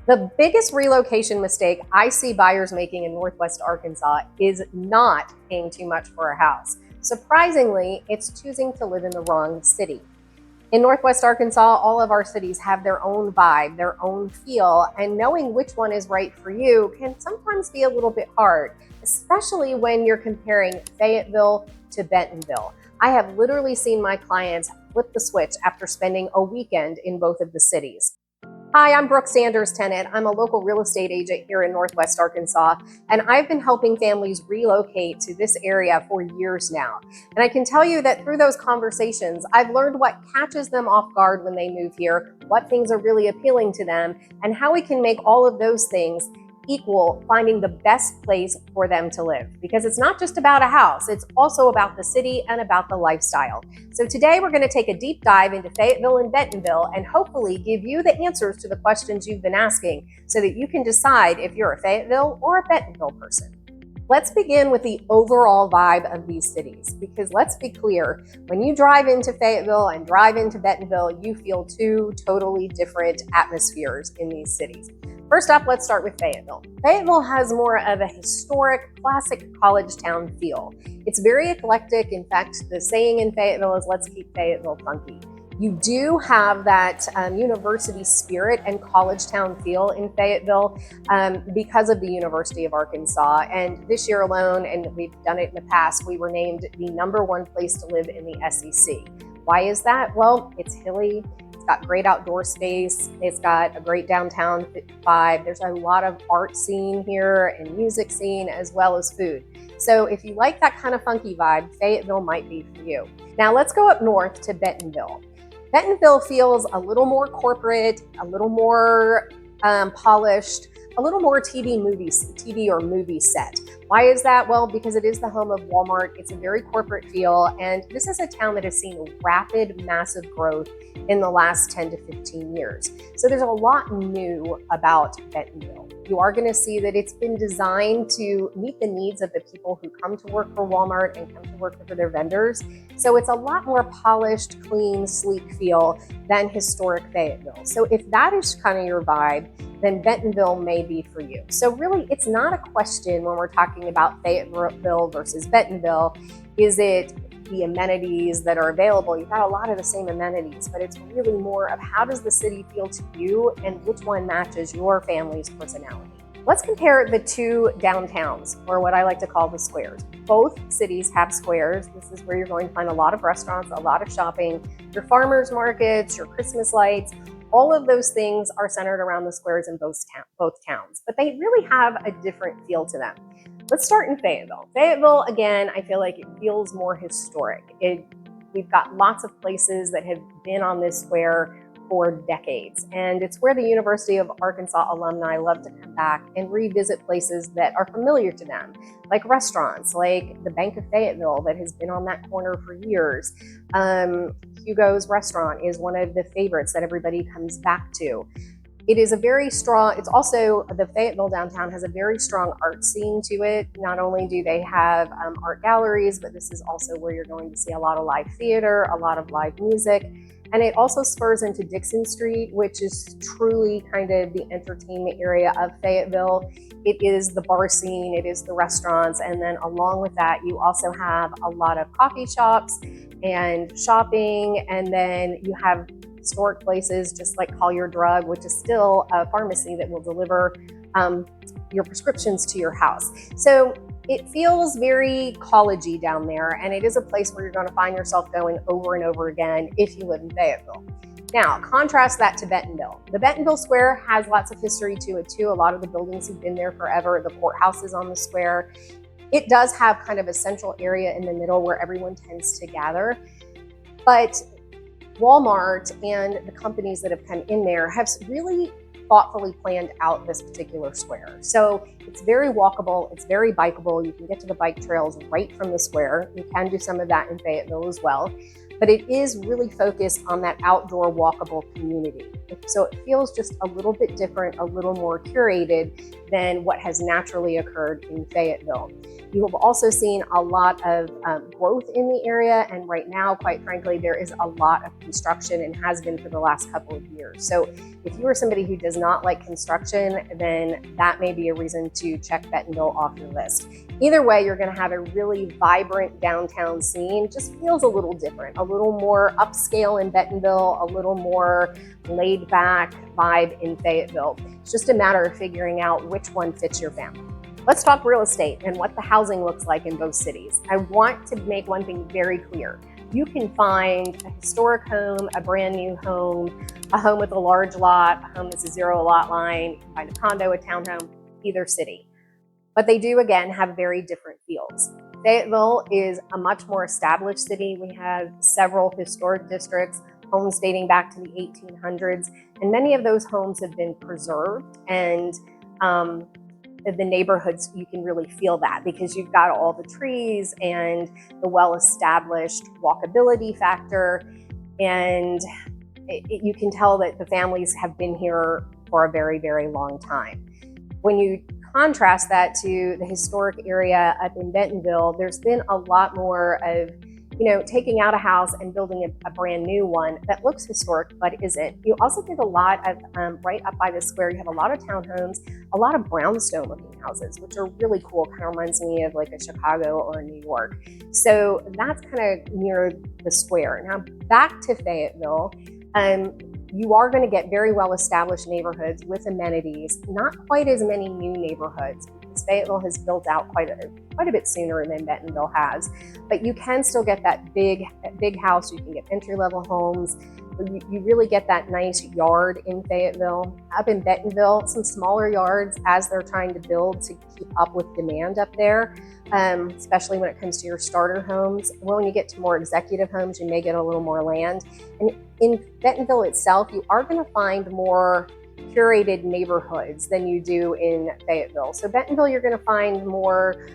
The biggest relocation mistake I see buyers making in Northwest Arkansas is not paying too much for a house. Surprisingly, it's choosing to live in the wrong city. In Northwest Arkansas, all of our cities have their own vibe, their own feel, and knowing which one is right for you can sometimes be a little bit hard, especially when you're comparing Fayetteville to Bentonville. I have literally seen my clients flip the switch after spending a weekend in both of the cities. Hi, I'm Brooke Sanders-Tennant. I'm a local real estate agent here in Northwest Arkansas, and I've been helping families relocate to this area for years now. And I can tell you that through those conversations, I've learned what catches them off guard when they move here, what things are really appealing to them, and how we can make all of those things equal finding the best place for them to live. Because it's not just about a house, it's also about the city and about the lifestyle. So today we're going to take a deep dive into Fayetteville and Bentonville and hopefully give you the answers to the questions you've been asking so that you can decide if you're a Fayetteville or a Bentonville person. Let's begin with the overall vibe of these cities, because let's be clear, when you drive into Fayetteville and drive into Bentonville, you feel two totally different atmospheres in these cities. First up, let's start with Fayetteville. Fayetteville has more of a historic, classic college town feel. It's very eclectic. In fact, the saying in Fayetteville is, let's keep Fayetteville funky. You do have that university spirit and college town feel in Fayetteville because of the University of Arkansas. And this year alone, and we've done it in the past, we were named the #1 place to live in the SEC. Why is that? Well, it's hilly. It's got great outdoor space. It's got a great downtown vibe. There's a lot of art scene here and music scene as well as food. So if you like that kind of funky vibe, Fayetteville might be for you. Now let's go up north to Bentonville. Bentonville feels a little more corporate, a little more polished, a little more TV or movie set. Why is that? Well, because it is the home of Walmart. It's a very corporate feel, and this is a town that has seen rapid, massive growth in the last 10 to 15 years. So there's a lot new about Bentonville. You are going to see that it's been designed to meet the needs of the people who come to work for Walmart and come to work for their vendors. So it's a lot more polished, clean, sleek feel than historic Fayetteville. So if that is kind of your vibe, then Bentonville may be for you. So really, it's not a question when we're talking about Fayetteville versus Bentonville. Is it the amenities that are available? You've got a lot of the same amenities, but it's really more of how does the city feel to you and which one matches your family's personality. Let's compare the two downtowns, or what I like to call the squares. Both cities have squares. This is where you're going to find a lot of restaurants, a lot of shopping, your farmers markets, your Christmas lights. All of those things are centered around the squares in both towns, but they really have a different feel to them. Let's start in Fayetteville. Fayetteville, again, I feel like it feels more historic. We've got lots of places that have been on this square for decades, and it's where the University of Arkansas alumni love to come back and revisit places that are familiar to them, like restaurants, like the Bank of Fayetteville that has been on that corner for years. Hugo's restaurant is one of the favorites that everybody comes back to. It is a very strong, it's also, the Fayetteville downtown has a very strong art scene to it. Not only do they have art galleries, but this is also where you're going to see a lot of live theater, a lot of live music. And it also spurs into Dixon Street, which is truly kind of the entertainment area of Fayetteville. It is the bar scene, it is the restaurants, and then along with that, you also have a lot of coffee shops and shopping, and then you have historic places just like Collier Drug, which is still a pharmacy that will deliver your prescriptions to your house. So it feels very collegey down there, and it is a place where you're going to find yourself going over and over again if you live in Fayetteville. Now, contrast that to Bentonville. The Bentonville Square has lots of history to it too. A lot of the buildings have been there forever. The courthouse is on the square. It does have kind of a central area in the middle where everyone tends to gather, but Walmart and the companies that have come in there have really thoughtfully planned out this particular square. So it's very walkable, it's very bikeable. You can get to the bike trails right from the square. You can do some of that in Fayetteville as well, but it is really focused on that outdoor walkable community. So it feels just a little bit different, a little more curated than what has naturally occurred in Fayetteville. You have also seen a lot of growth in the area, and right now, quite frankly, there is a lot of construction and has been for the last couple of years. So if you are somebody who does not like construction, then that may be a reason to check Bentonville off your list. Either way, you're going to have a really vibrant downtown scene. Just feels a little different, a little more upscale in Bentonville, a little more laid back vibe in Fayetteville. It's just a matter of figuring out which one fits your family. Let's talk real estate and what the housing looks like in both cities. I want to make one thing very clear. You can find a historic home, a brand new home, a home with a large lot, a home that's a zero lot line, you can find a condo, a townhome, either city. But they do, again, have very different feels. Fayetteville is a much more established city. We have several historic districts, homes dating back to the 1800s, and many of those homes have been preserved, and the neighborhoods, you can really feel that because you've got all the trees and the well-established walkability factor, and you can tell that the families have been here for a very, very long time. When you contrast that to the historic area up in Bentonville, there's been a lot more of taking out a house and building a brand new one that looks historic but isn't. You also get a lot of, right up by the square, you have a lot of townhomes, a lot of brownstone looking houses, which are really cool. Kind of reminds me of like a Chicago or a New York. So that's kind of near the square. Now back to Fayetteville, you are going to get very well established neighborhoods with amenities, not quite as many new neighborhoods, because Fayetteville has built out quite a bit sooner than Bentonville has. But you can still get that big house. You can get entry-level homes. You really get that nice yard in Fayetteville. Up in Bentonville, some smaller yards as they're trying to build to keep up with demand up there, especially when it comes to your starter homes. Well, when you get to more executive homes, you may get a little more land. And in Bentonville itself, you are going to find more curated neighborhoods than you do in Fayetteville. So Bentonville, you're going to find more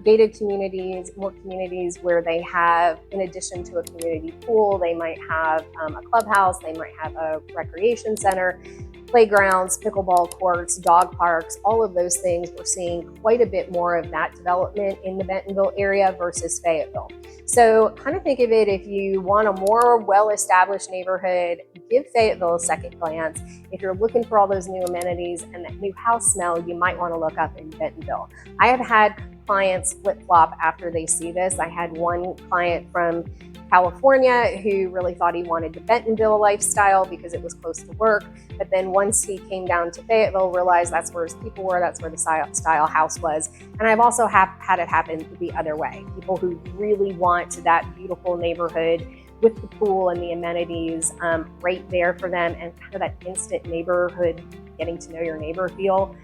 gated communities, more communities where they have, in addition to a community pool, they might have a clubhouse, they might have a recreation center, playgrounds, pickleball courts, dog parks, all of those things. We're seeing quite a bit more of that development in the Bentonville area versus Fayetteville. So kind of think of it, if you want a more well-established neighborhood, give Fayetteville a second glance. If you're looking for all those new amenities and that new house smell, you might want to look up in Bentonville. I have had clients flip-flop after they see this. I had one client from California who really thought he wanted the Bentonville lifestyle because it was close to work. But then once he came down to Fayetteville, realized that's where his people were, that's where the style house was. And I've also had it happen the other way. People who really want that beautiful neighborhood with the pool and the amenities right there for them, and kind of that instant neighborhood, getting to know your neighbor feel.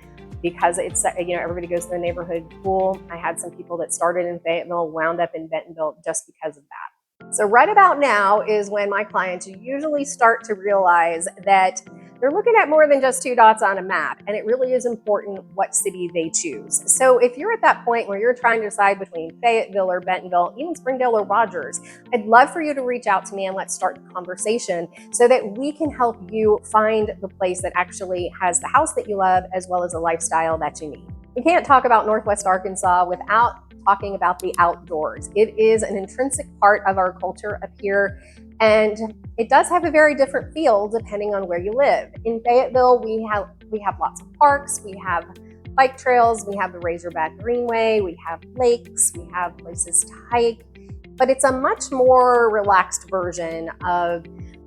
Because it's, everybody goes to the neighborhood pool. I had some people that started in Fayetteville, wound up in Bentonville just because of that. So right about now is when my clients usually start to realize that they're looking at more than just two dots on a map, and it really is important what city they choose. So if you're at that point where you're trying to decide between Fayetteville or Bentonville, even Springdale or Rogers, I'd love for you to reach out to me and let's start the conversation so that we can help you find the place that actually has the house that you love as well as a lifestyle that you need. We can't talk about Northwest Arkansas without talking about the outdoors. It is an intrinsic part of our culture up here, and it does have a very different feel depending on where you live. In Fayetteville, we have lots of parks, we have bike trails, we have the Razorback Greenway, we have lakes, we have places to hike, but it's a much more relaxed version of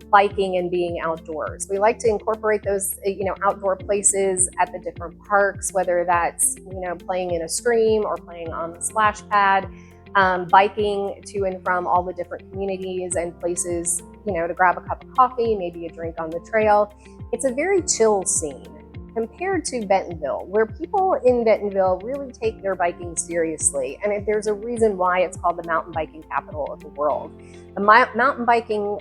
biking and being outdoors. We like to incorporate those, outdoor places at the different parks, whether that's, playing in a stream or playing on the splash pad, biking to and from all the different communities and places, to grab a cup of coffee, maybe a drink on the trail. It's a very chill scene compared to Bentonville, where people in Bentonville really take their biking seriously. And there's a reason why it's called the mountain biking capital of the world. The mountain biking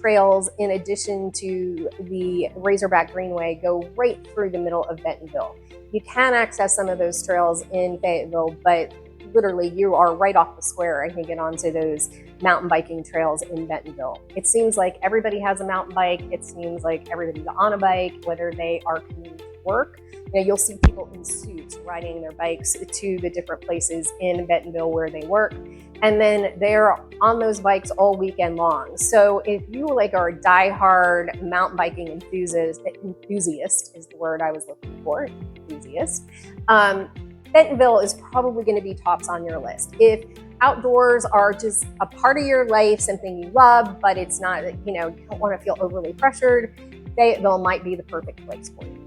trails, in addition to the Razorback Greenway, go right through the middle of Bentonville. You can access some of those trails in Fayetteville, but literally you are right off the square and can get onto those mountain biking trails in Bentonville. It seems like everybody has a mountain bike. It seems like everybody's on a bike, whether they are commuting to work. You'll see people in suits riding their bikes to the different places in Bentonville where they work. And then they're on those bikes all weekend long. So if you are a diehard mountain biking enthusiast is the word I was looking for, enthusiast, Bentonville is probably going to be tops on your list. If outdoors are just a part of your life, something you love, but it's not, you don't want to feel overly pressured, Fayetteville might be the perfect place for you.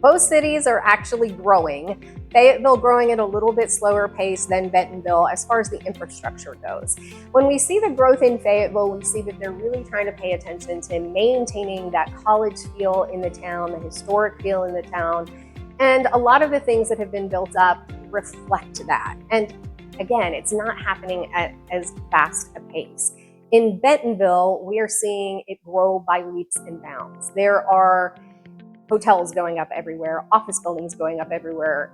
Both cities are actually growing. Fayetteville growing at a little bit slower pace than Bentonville as far as the infrastructure goes. When we see the growth in Fayetteville, we see that they're really trying to pay attention to maintaining that college feel in the town, the historic feel in the town, and a lot of the things that have been built up reflect that. And again, it's not happening at as fast a pace. In Bentonville, we are seeing it grow by leaps and bounds. There are hotels going up everywhere, office buildings going up everywhere,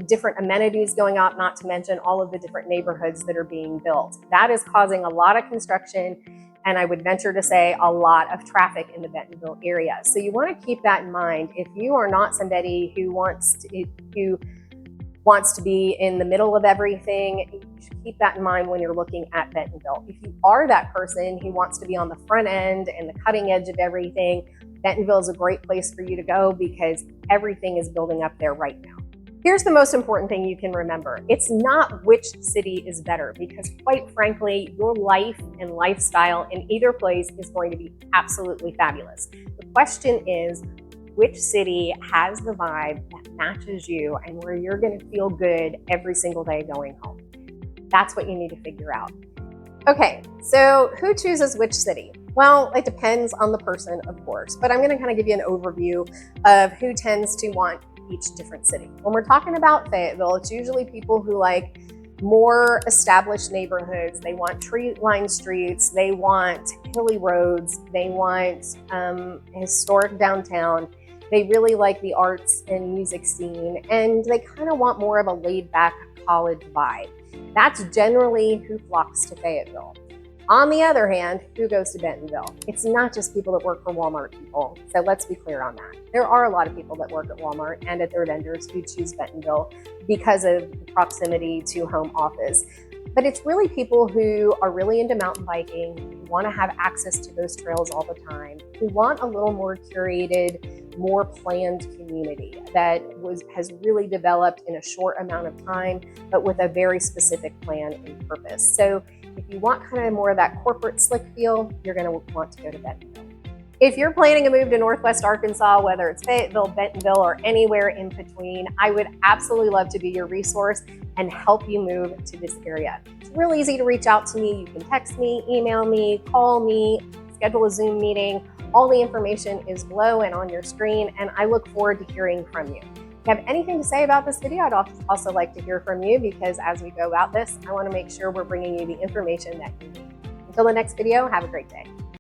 different amenities going up, not to mention all of the different neighborhoods that are being built. That is causing a lot of construction, and I would venture to say a lot of traffic in the Bentonville area. So you want to keep that in mind. If you are not somebody who wants to be in the middle of everything, you should keep that in mind when you're looking at Bentonville. If you are that person who wants to be on the front end and the cutting edge of everything, Bentonville is a great place for you to go because everything is building up there right now. Here's the most important thing you can remember. It's not which city is better, because quite frankly, your life and lifestyle in either place is going to be absolutely fabulous. The question is, which city has the vibe that matches you and where you're going to feel good every single day going home? That's what you need to figure out. Okay, so who chooses which city? Well, it depends on the person, of course, but I'm going to kind of give you an overview of who tends to want each different city. When we're talking about Fayetteville, it's usually people who like more established neighborhoods. They want tree-lined streets. They want hilly roads. They want historic downtown. They really like the arts and music scene, and they kind of want more of a laid-back college vibe. That's generally who flocks to Fayetteville. On the other hand, who goes to Bentonville? It's not just people that work for Walmart, people. So let's be clear on that. There are a lot of people that work at Walmart and at their vendors who choose Bentonville because of the proximity to home office. But it's really people who are really into mountain biking, who want to have access to those trails all the time, who want a little more curated, more planned community that has really developed in a short amount of time, but with a very specific plan and purpose. So if you want kind of more of that corporate slick feel, you're going to want to go to Bentonville. If you're planning a move to Northwest Arkansas, whether it's Fayetteville, Bentonville, or anywhere in between, I would absolutely love to be your resource and help you move to this area. It's real easy to reach out to me. You can text me, email me, call me, schedule a Zoom meeting. All the information is below and on your screen, and I look forward to hearing from you. If you have anything to say about this video, I'd also like to hear from you, because as we go about this, I want to make sure we're bringing you the information that you need. Until the next video, have a great day.